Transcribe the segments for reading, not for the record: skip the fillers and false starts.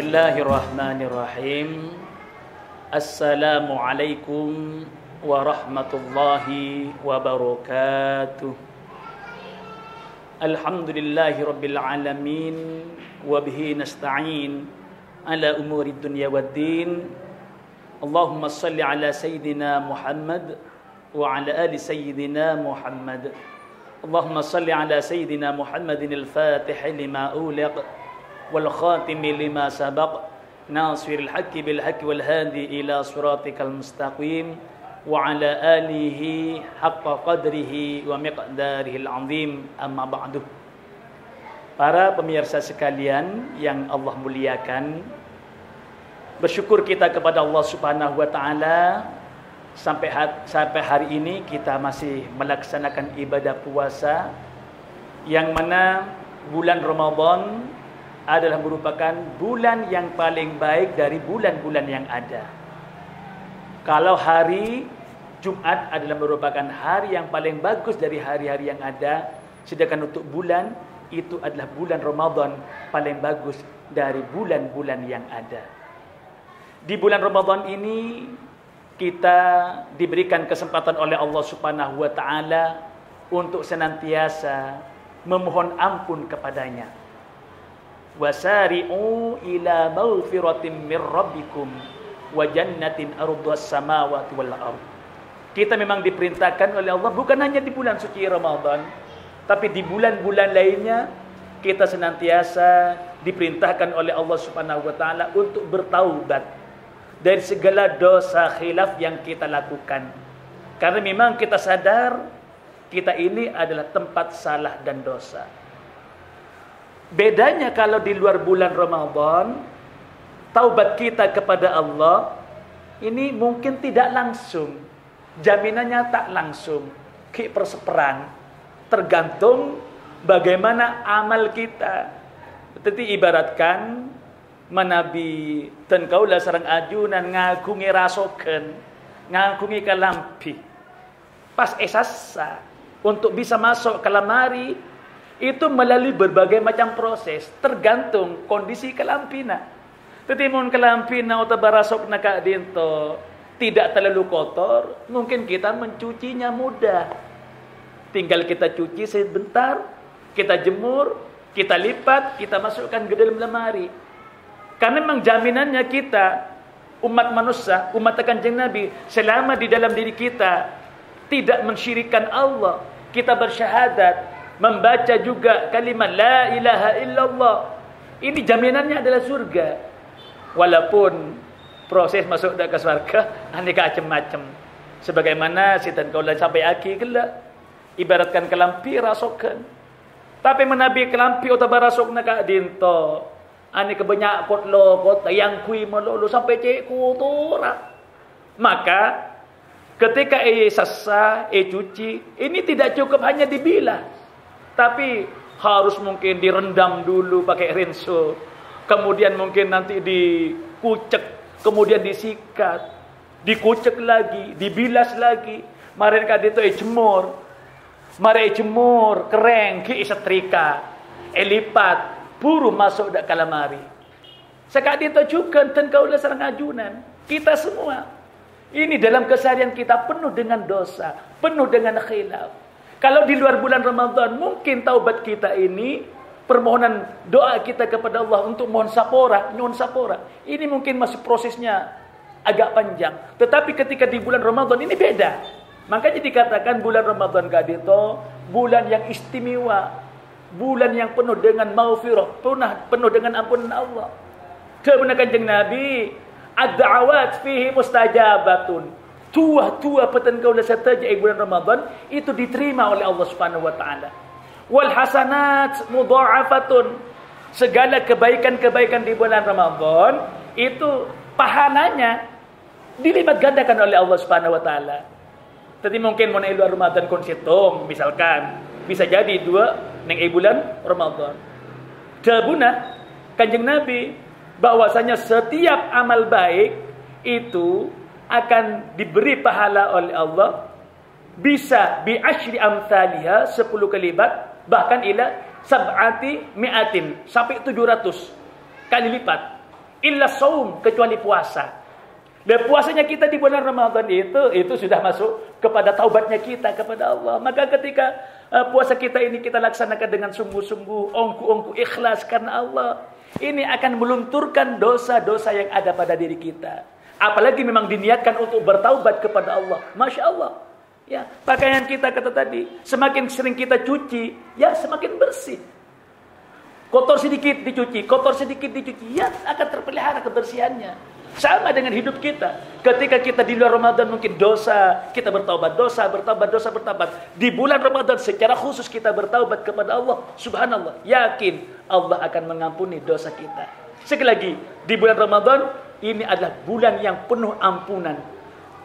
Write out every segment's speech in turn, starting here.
Bismillahirrahmanirrahim. Assalamualaikum warahmatullahi wabarakatuh. Alhamdulillahi rabbil alamin wa bihi nasta'in ala umuri dunya waddin. Allahumma salli ala sayyidina Muhammad wa ala ali sayyidina Muhammad. Allahumma salli ala sayyidina Muhammadin al-Fatih lima uliq wal khatimi lima sabaq nasiril haqqi bil haqqi wal hadi ila siratikal mustaqim wa ala alihi haqqa qadrihi wa miqdarihil azim, amma ba'du. Para pemirsa sekalian yang Allah muliakan, bersyukur kita kepada Allah Subhanahu wa taala sampai hari ini kita masih melaksanakan ibadah puasa, yang mana bulan Ramadan adalah merupakan bulan yang paling baik dari bulan-bulan yang ada. Kalau hari Jumat adalah merupakan hari yang paling bagus dari hari-hari yang ada, sedangkan untuk bulan itu adalah bulan Ramadan paling bagus dari bulan-bulan yang ada. Di bulan Ramadan ini kita diberikan kesempatan oleh Allah Subhanahu wa taala untuk senantiasa memohon ampun kepadanya. Wasari'u ila maghfiratin mir rabbikum wa jannatin ardhas samawati wal ardh. Kita memang diperintahkan oleh Allah bukan hanya di bulan suci Ramadan, tapi di bulan-bulan lainnya kita senantiasa diperintahkan oleh Allah Subhanahu wa taala untuk bertaubat dari segala dosa khilaf yang kita lakukan. Karena memang kita sadar kita ini adalah tempat salah dan dosa. Bedanya kalau di luar bulan Ramadan, taubat kita kepada Allah ini mungkin tidak langsung, jaminannya tak langsung, ki perseperan, tergantung bagaimana amal kita. Tetapi ibaratkan manabi dan kaulah sareng ajunan ngagungi rasoken, ngagungi kalampi. Pas esasa untuk bisa masuk ke lemari itu melalui berbagai macam proses, tergantung kondisi kelampina. Tetimun kelampina atau barasok na kadinto tidak terlalu kotor, mungkin kita mencucinya mudah. Tinggal kita cuci sebentar, kita jemur, kita lipat, kita masukkan ke dalam lemari. Karena memang jaminannya kita, umat manusia, umat Kanjeng Nabi, selama di dalam diri kita tidak mensyirikkan Allah, kita bersyahadat, membaca juga kalimat la ilaha illallah, ini jaminannya adalah surga. Walaupun proses masuk ke surga aneka macam-macam, sebagaimana sitan kaulah sampai akhir kelak ibaratkan kelampi rasokan. Tapi menabi kelampi atau barasok na ka dinto ani kebanyak kotlo kot yang kui melolo sampai cek kotora. Maka ketika sasa cuci, ini tidak cukup hanya dibilas, tapi harus mungkin direndam dulu pakai rinso, kemudian mungkin nanti dikucek, kemudian disikat, dikucek lagi, dibilas lagi. Marin kadito jemur, mari jemur, kering, ki setrika, lipat, buru masuk dak kalamari. Sekadito juga ten kaulah sareng ajunan, kita semua. Ini dalam keseharian kita penuh dengan dosa, penuh dengan khilaf. Kalau di luar bulan Ramadan, mungkin taubat kita ini, permohonan doa kita kepada Allah untuk mohon sapora, nyuwun sapora, ini mungkin masih prosesnya agak panjang. Tetapi ketika di bulan Ramadan ini beda. Makanya dikatakan bulan Ramadan kadito bulan yang istimewa, bulan yang penuh dengan maghfirah, penuh dengan ampunan Allah. Kemudian Kanjeng Nabi, ad-da'awat fihi mustajabatun. Tua peten kaulah saja bulan Ramadan itu diterima oleh Allah Subhanahu wa taala. Wal hasanat mudha'afatun. Segala kebaikan-kebaikan di bulan Ramadan itu pahalanya dilipat gandakan oleh Allah Subhanahu wa taala. Tadi mungkin mau luar Ramadan konsitom misalkan bisa jadi 2 neng bulan Ramadan. Dabuna Kanjeng Nabi bahwasanya setiap amal baik itu akan diberi pahala oleh Allah, bisa bi asyri amsalihha 10 kali lipat, bahkan ila sab'ati mi'atin sampai 700 kali lipat. illa saum, kecuali puasa. Dan puasanya kita di bulan Ramadan itu sudah masuk kepada taubatnya kita kepada Allah. Maka ketika puasa kita ini kita laksanakan dengan sungguh-sungguh, ongku-ongku ikhlas karena Allah, ini akan melunturkan dosa-dosa yang ada pada diri kita. Apalagi memang diniatkan untuk bertaubat kepada Allah. Masya Allah. Ya, pakaian kita kata tadi, semakin sering kita cuci, ya semakin bersih. Kotor sedikit dicuci, ya akan terpelihara kebersihannya. Sama dengan hidup kita. Ketika kita di luar Ramadan mungkin dosa, kita bertaubat, bertaubat. Di bulan Ramadan secara khusus kita bertaubat kepada Allah. Subhanallah, yakin Allah akan mengampuni dosa kita. Sekali lagi, di bulan Ramadan ini adalah bulan yang penuh ampunan.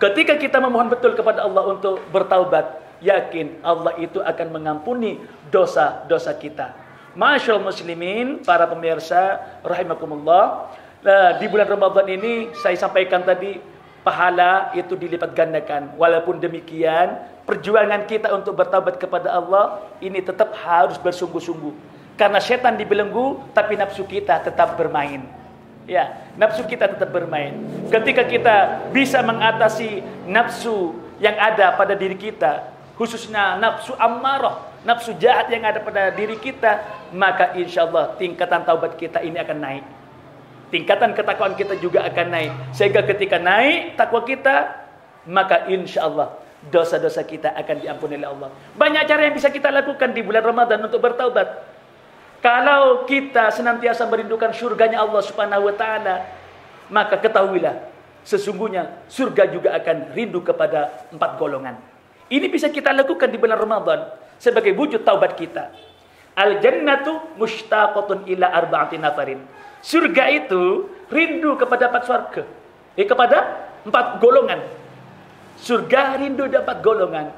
Ketika kita memohon betul kepada Allah untuk bertaubat, yakin Allah itu akan mengampuni dosa-dosa kita. Masyaallah muslimin, para pemirsa rahimakumullah. Nah, di bulan Ramadan ini saya sampaikan tadi, pahala itu dilipat gandakan. Walaupun demikian, perjuangan kita untuk bertaubat kepada Allah ini tetap harus bersungguh-sungguh. Karena setan dibelenggu, tapi nafsu kita tetap bermain. Ya, nafsu kita tetap bermain. Ketika kita bisa mengatasi nafsu yang ada pada diri kita, khususnya nafsu ammarah, nafsu jahat yang ada pada diri kita, maka insya Allah tingkatan taubat kita ini akan naik. Tingkatan ketakwaan kita juga akan naik. Sehingga ketika naik takwa kita, maka insya Allah dosa-dosa kita akan diampuni oleh Allah. Banyak cara yang bisa kita lakukan di bulan Ramadan untuk bertaubat. Kalau kita senantiasa merindukan surganya Allah Subhanahu wa taala, maka ketahuilah sesungguhnya surga juga akan rindu kepada 4 golongan. Ini bisa kita lakukan di bulan Ramadan sebagai wujud taubat kita. Al-jannatu mushtaqatun ila arba'ati nafarin. Surga itu rindu kepada 4 surga. Kepada 4 golongan. Surga rindu dapat golongan.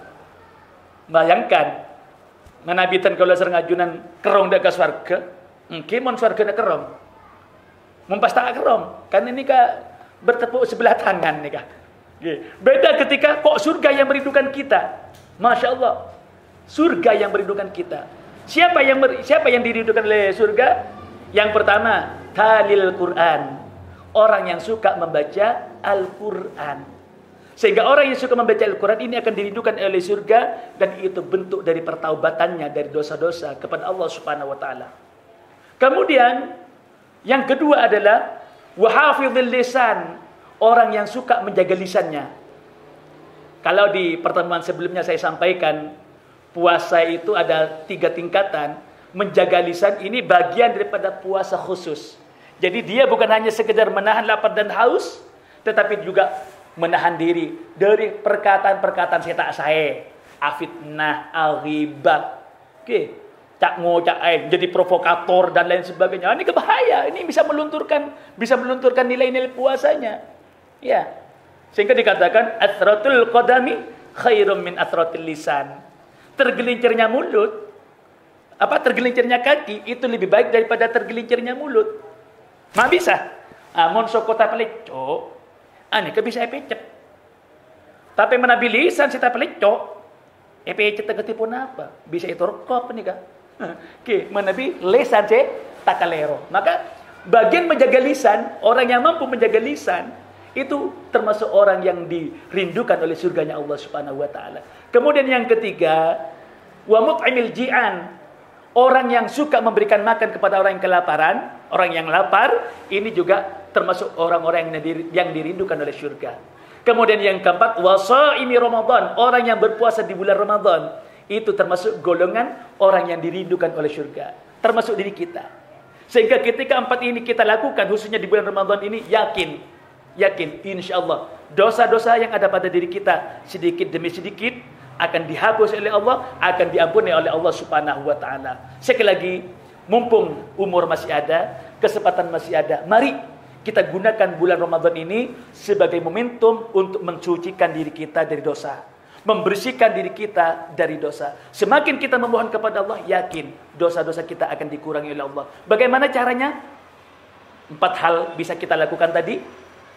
Bayangkan, manabitan kalau serngajunan kerong dak surga, mon surga dak kerong. Mumpas tak kerong. Kan ini bertepuk sebelah tangan nih kah. Beda ketika kok surga yang merindukan kita. Masya Allah. Surga yang merindukan kita. Siapa yang dirindukan oleh surga? Yang pertama, talil Quran. Orang yang suka membaca Al-Quran. Sehingga orang yang suka membaca Al-Quran ini akan dirindukan oleh surga. Dan itu bentuk dari pertaubatannya dari dosa-dosa kepada Allah Subhanahu wa ta'ala. Kemudian yang kedua adalah wahafidhil lisan. Orang yang suka menjaga lisannya. Kalau di pertemuan sebelumnya saya sampaikan, puasa itu ada 3 tingkatan. Menjaga lisan ini bagian daripada puasa khusus. Jadi dia bukan hanya sekedar menahan lapar dan haus, tetapi juga menahan diri dari perkataan-perkataan saya tak sae, afitnah, al-ghibah. Oke, cak ngocak jadi provokator dan lain sebagainya. Ini kebahaya. Ini bisa melunturkan nilai-nilai puasanya. Ya. Sehingga dikatakan athratul qadami khairum min athratil lisan. Tergelincirnya mulut, tergelincirnya kaki itu lebih baik daripada tergelincirnya mulut. Ma bisa. Mon sokota pelecok. Ani ke bisa epecek. Tapi menabi lisan sita pelecok. Epecek tegati pun apa? Bisa itu rekop nih kah? Oke, menabi lisan se takalero. Maka bagian menjaga lisan, orang yang mampu menjaga lisan itu termasuk orang yang dirindukan oleh surganya Allah Subhanahu wa taala. Kemudian yang ketiga, wa mut'imil ji'an. Orang yang suka memberikan makan kepada orang yang kelaparan, orang yang lapar, ini juga termasuk orang-orang yang dirindukan oleh surga. Kemudian yang keempat, wasaimi Ramadan. Orang yang berpuasa di bulan Ramadan, itu termasuk golongan orang yang dirindukan oleh surga. Termasuk diri kita. Sehingga ketika 4 ini kita lakukan, khususnya di bulan Ramadan ini, yakin, insya Allah, dosa-dosa yang ada pada diri kita, sedikit demi sedikit, akan dihapus oleh Allah, akan diampuni oleh Allah Subhanahu wa ta'ala. Sekali lagi, mumpung umur masih ada, kesempatan masih ada, mari kita gunakan bulan Ramadan ini sebagai momentum untuk mensucikan diri kita dari dosa, membersihkan diri kita dari dosa. Semakin kita memohon kepada Allah, yakin dosa-dosa kita akan dikurangi oleh Allah. Bagaimana caranya? 4 hal bisa kita lakukan tadi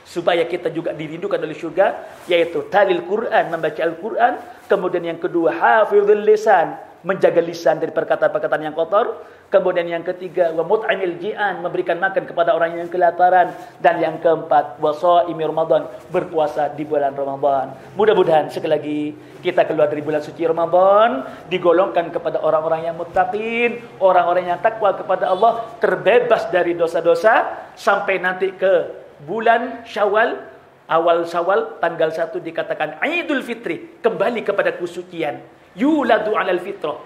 supaya kita juga dirindukan oleh surga, yaitu talil Quran, membaca Al-Quran. Kemudian yang kedua, hafizul lisan, menjaga lisan dari perkataan-perkataan yang kotor. Kemudian yang ketiga, wa mut'imil ji'an, memberikan makan kepada orang yang kelaparan. Dan yang keempat, wa shaimi Ramadan, berpuasa di bulan Ramadan. Mudah-mudahan sekali lagi kita keluar dari bulan suci Ramadan digolongkan kepada orang-orang yang muttaqin, orang-orang yang takwa kepada Allah, terbebas dari dosa-dosa sampai nanti ke bulan Syawal. Awal Syawal tanggal 1 dikatakan Idul Fitri, kembali kepada kesucian. Yuladu 'alal fitrah,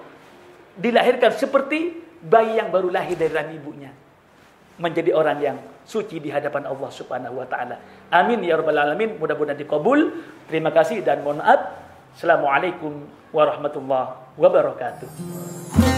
dilahirkan seperti bayi yang baru lahir dari rahim ibunya, menjadi orang yang suci di hadapan Allah Subhanahu wa taala. Amin ya rabbal alamin. Mudah-mudahan dikabul. Terima kasih dan mohon maaf. Assalamualaikum warahmatullahi wabarakatuh.